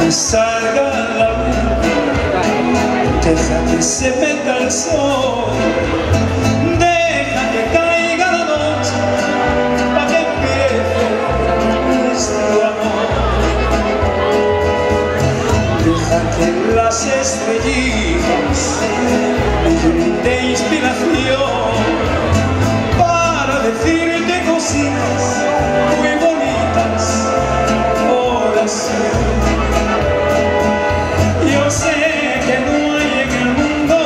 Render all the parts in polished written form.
que salga la luna, deja que se meta el sol, deja que caiga la noche para que empiece nuestro amor. Deja que las estrellitas me llenen de inspiración para decirte cositas muy bonitas. Yo sé que no hay en el mundo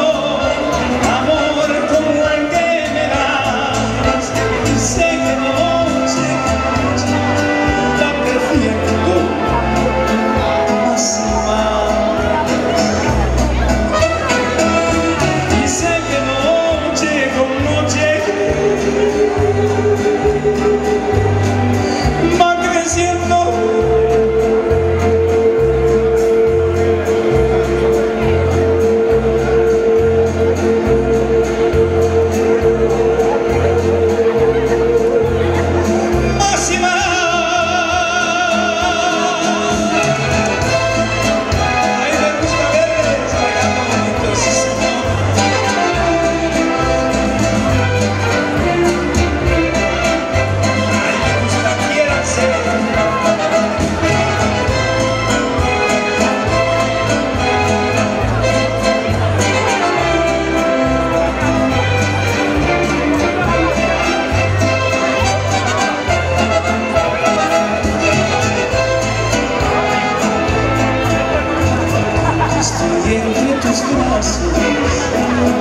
amor como el que me das, y sé que noche la prefiero más y más, y sé que noche con noche va creciendo. Estoy entre tus brazos,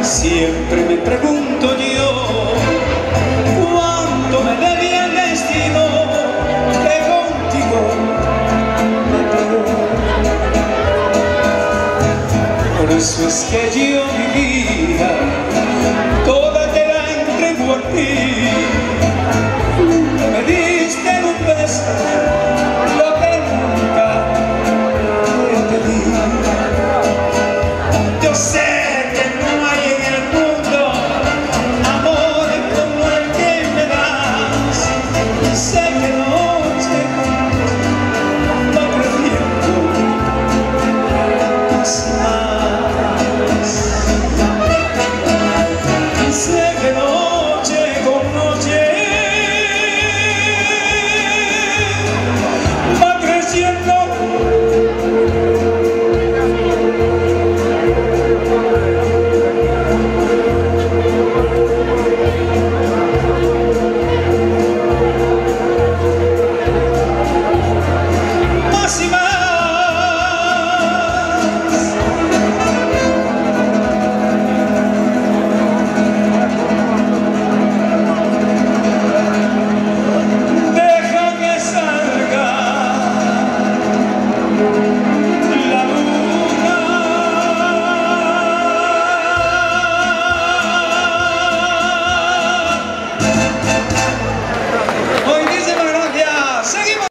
siempre me pregunto yo cuánto me debía el destino que contigo me pegó. Por eso es que yo